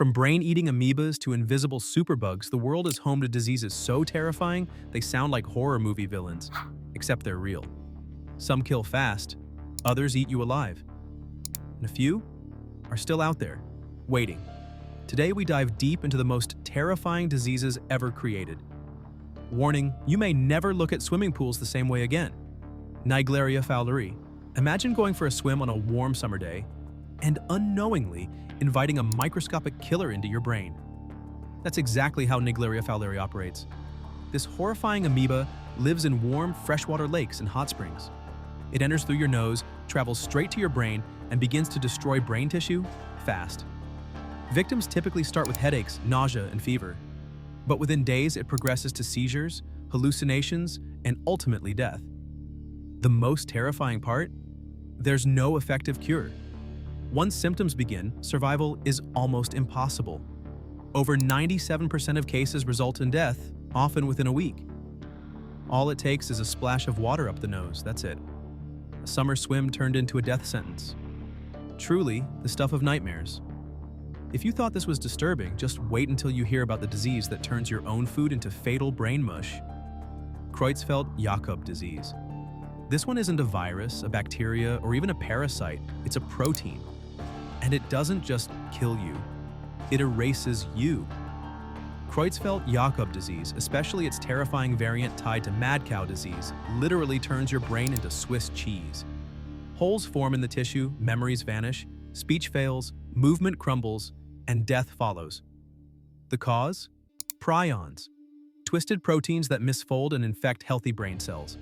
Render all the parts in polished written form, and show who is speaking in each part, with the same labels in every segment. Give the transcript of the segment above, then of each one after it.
Speaker 1: From brain-eating amoebas to invisible superbugs, the world is home to diseases so terrifying they sound like horror movie villains, except they're real. Some kill fast, others eat you alive, and a few are still out there, waiting. Today we dive deep into the most terrifying diseases ever created. Warning, you may never look at swimming pools the same way again. Naegleria fowleri. Imagine going for a swim on a warm summer day and unknowingly inviting a microscopic killer into your brain. That's exactly how Naegleria fowleri operates. This horrifying amoeba lives in warm, freshwater lakes and hot springs. It enters through your nose, travels straight to your brain, and begins to destroy brain tissue fast. Victims typically start with headaches, nausea, and fever. But within days, it progresses to seizures, hallucinations, and ultimately death. The most terrifying part? There's no effective cure. Once symptoms begin, survival is almost impossible. Over 97% of cases result in death, often within a week. All it takes is a splash of water up the nose, that's it. A summer swim turned into a death sentence. Truly, the stuff of nightmares. If you thought this was disturbing, just wait until you hear about the disease that turns your own food into fatal brain mush. Creutzfeldt-Jakob disease. This one isn't a virus, a bacteria, or even a parasite. It's a protein. And it doesn't just kill you, it erases you. Creutzfeldt-Jakob disease, especially its terrifying variant tied to mad cow disease, literally turns your brain into Swiss cheese. Holes form in the tissue, memories vanish, speech fails, movement crumbles, and death follows. The cause? Prions, twisted proteins that misfold and infect healthy brain cells.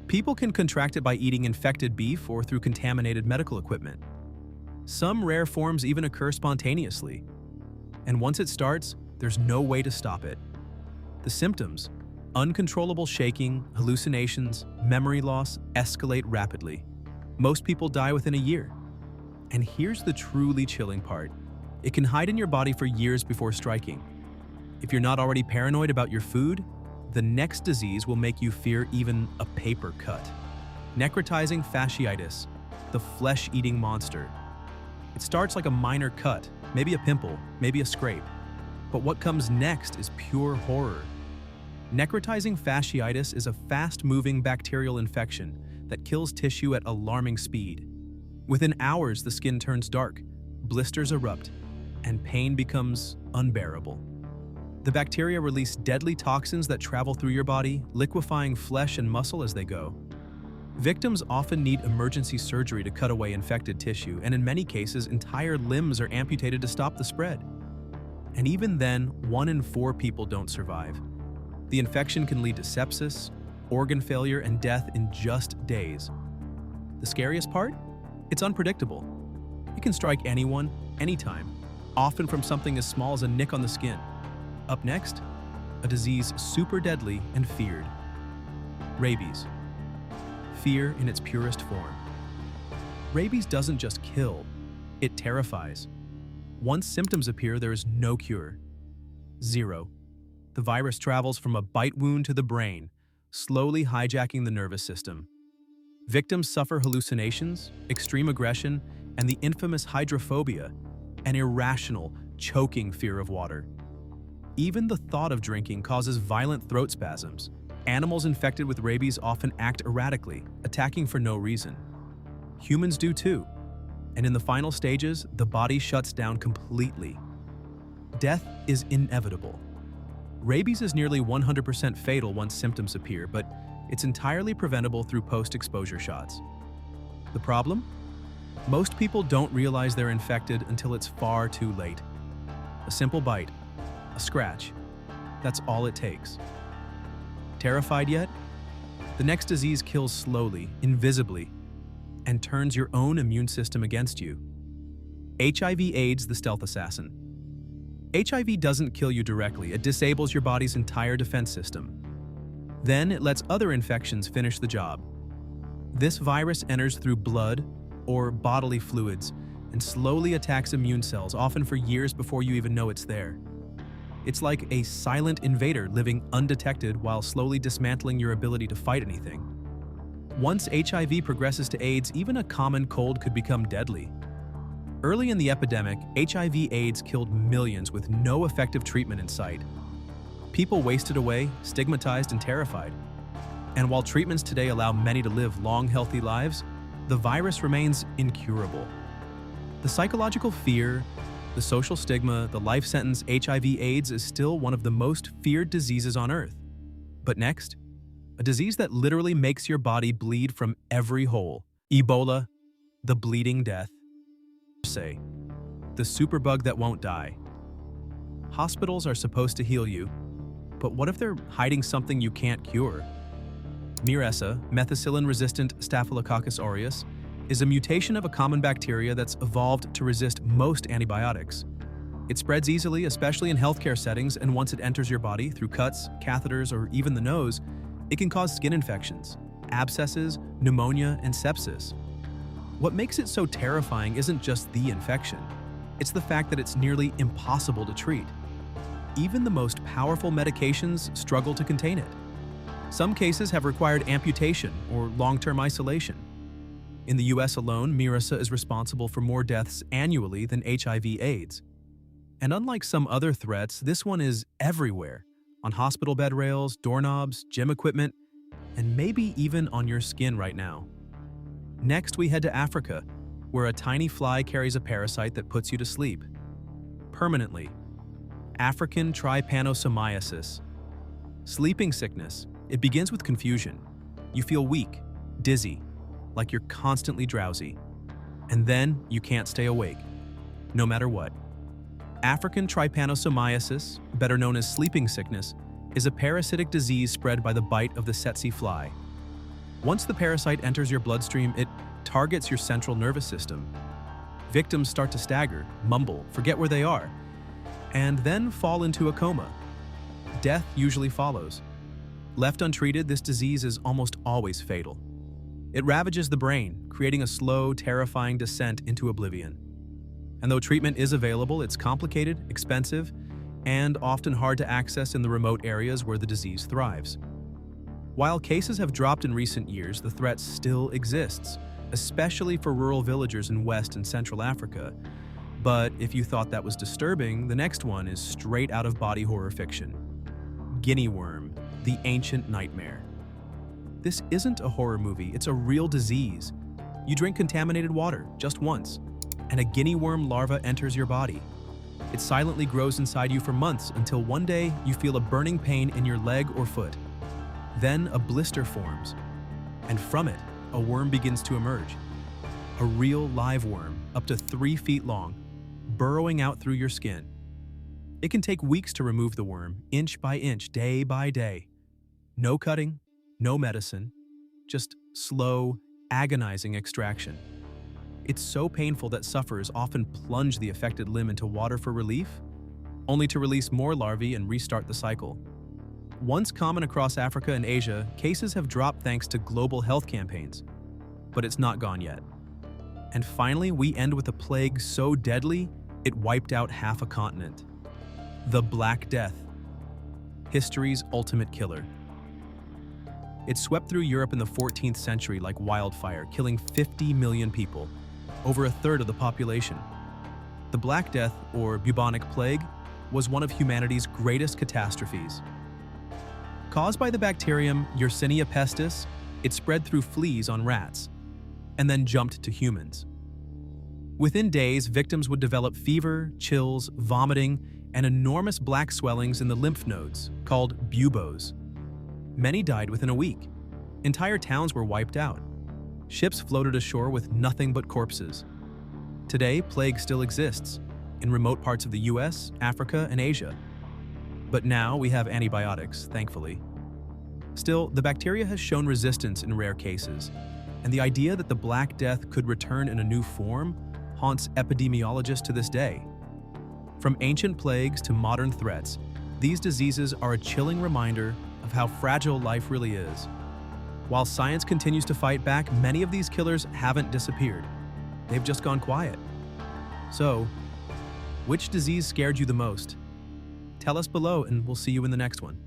Speaker 1: People can contract it by eating infected beef or through contaminated medical equipment. Some rare forms even occur spontaneously. And once it starts, there's no way to stop it. The symptoms: uncontrollable shaking, hallucinations, memory loss escalate rapidly. Most people die within a year. And here's the truly chilling part. It can hide in your body for years before striking. If you're not already paranoid about your food, the next disease will make you fear even a paper cut. Necrotizing fasciitis, the flesh-eating monster. It starts like a minor cut, maybe a pimple, maybe a scrape. But what comes next is pure horror. Necrotizing fasciitis is a fast-moving bacterial infection that kills tissue at alarming speed. Within hours, the skin turns dark, blisters erupt, and pain becomes unbearable. The bacteria release deadly toxins that travel through your body, liquefying flesh and muscle as they go. Victims often need emergency surgery to cut away infected tissue, and in many cases, entire limbs are amputated to stop the spread. And even then, 1 in 4 people don't survive. The infection can lead to sepsis, organ failure, and death in just days. The scariest part? It's unpredictable. It can strike anyone, anytime, often from something as small as a nick on the skin. Up next, a disease super deadly and feared. Rabies. Fear in its purest form. Rabies doesn't just kill, it terrifies. Once symptoms appear, there is no cure. Zero. The virus travels from a bite wound to the brain, slowly hijacking the nervous system. Victims suffer hallucinations, extreme aggression, and the infamous hydrophobia, an irrational, choking fear of water. Even the thought of drinking causes violent throat spasms. Animals infected with rabies often act erratically, attacking for no reason. Humans do too. And in the final stages, the body shuts down completely. Death is inevitable. Rabies is nearly 100% fatal once symptoms appear, but it's entirely preventable through post-exposure shots. The problem? Most people don't realize they're infected until it's far too late. A simple bite, a scratch, that's all it takes. Terrified yet? The next disease kills slowly, invisibly, and turns your own immune system against you. HIV/AIDS, the stealth assassin. HIV doesn't kill you directly, it disables your body's entire defense system. Then it lets other infections finish the job. This virus enters through blood or bodily fluids and slowly attacks immune cells, often for years before you even know it's there. It's like a silent invader living undetected while slowly dismantling your ability to fight anything. Once HIV progresses to AIDS, even a common cold could become deadly. Early in the epidemic, HIV/AIDS killed millions with no effective treatment in sight. People wasted away, stigmatized and terrified. And while treatments today allow many to live long, healthy lives, the virus remains incurable. The psychological fear, the social stigma, the life sentence HIV/AIDS is still one of the most feared diseases on Earth. But next, a disease that literally makes your body bleed from every hole. Ebola, the bleeding death. Say, the superbug that won't die. Hospitals are supposed to heal you, but what if they're hiding something you can't cure? MRSA, methicillin-resistant Staphylococcus aureus, is a mutation of a common bacteria that's evolved to resist most antibiotics. It spreads easily, especially in healthcare settings, and once it enters your body through cuts, catheters, or even the nose, it can cause skin infections, abscesses, pneumonia, and sepsis. What makes it so terrifying isn't just the infection. It's the fact that it's nearly impossible to treat. Even the most powerful medications struggle to contain it. Some cases have required amputation or long-term isolation. In the US alone, MRSA is responsible for more deaths annually than HIV/AIDS. And unlike some other threats, this one is everywhere, on hospital bed rails, doorknobs, gym equipment, and maybe even on your skin right now. Next, we head to Africa, where a tiny fly carries a parasite that puts you to sleep. Permanently. African trypanosomiasis. Sleeping sickness. It begins with confusion. You feel weak, dizzy, like you're constantly drowsy. And then you can't stay awake, no matter what. African trypanosomiasis, better known as sleeping sickness, is a parasitic disease spread by the bite of the tsetse fly. Once the parasite enters your bloodstream, it targets your central nervous system. Victims start to stagger, mumble, forget where they are, and then fall into a coma. Death usually follows. Left untreated, this disease is almost always fatal. It ravages the brain, creating a slow, terrifying descent into oblivion. And though treatment is available, it's complicated, expensive, and often hard to access in the remote areas where the disease thrives. While cases have dropped in recent years, the threat still exists, especially for rural villagers in West and Central Africa. But if you thought that was disturbing, the next one is straight out of body horror fiction. Guinea worm, the ancient nightmare. This isn't a horror movie, it's a real disease. You drink contaminated water just once, and a guinea worm larva enters your body. It silently grows inside you for months until one day you feel a burning pain in your leg or foot. Then a blister forms, and from it, a worm begins to emerge. A real live worm, up to 3 feet long, burrowing out through your skin. It can take weeks to remove the worm, inch by inch, day by day. No cutting, no medicine, just slow, agonizing extraction. It's so painful that sufferers often plunge the affected limb into water for relief, only to release more larvae and restart the cycle. Once common across Africa and Asia, cases have dropped thanks to global health campaigns. But it's not gone yet. And finally, we end with a plague so deadly, it wiped out half a continent. The Black Death, history's ultimate killer. It swept through Europe in the 14th century like wildfire, killing 50 million people, over a third of the population. The Black Death, or bubonic plague, was one of humanity's greatest catastrophes. Caused by the bacterium Yersinia pestis, it spread through fleas on rats, and then jumped to humans. Within days, victims would develop fever, chills, vomiting, and enormous black swellings in the lymph nodes, called buboes. Many died within a week. Entire towns were wiped out. Ships floated ashore with nothing but corpses. Today, plague still exists, in remote parts of the US, Africa, and Asia. But now we have antibiotics, thankfully. Still, the bacteria has shown resistance in rare cases, and the idea that the Black Death could return in a new form haunts epidemiologists to this day. From ancient plagues to modern threats, these diseases are a chilling reminder of how fragile life really is. While science continues to fight back, many of these killers haven't disappeared. They've just gone quiet. So, which disease scared you the most? Tell us below and we'll see you in the next one.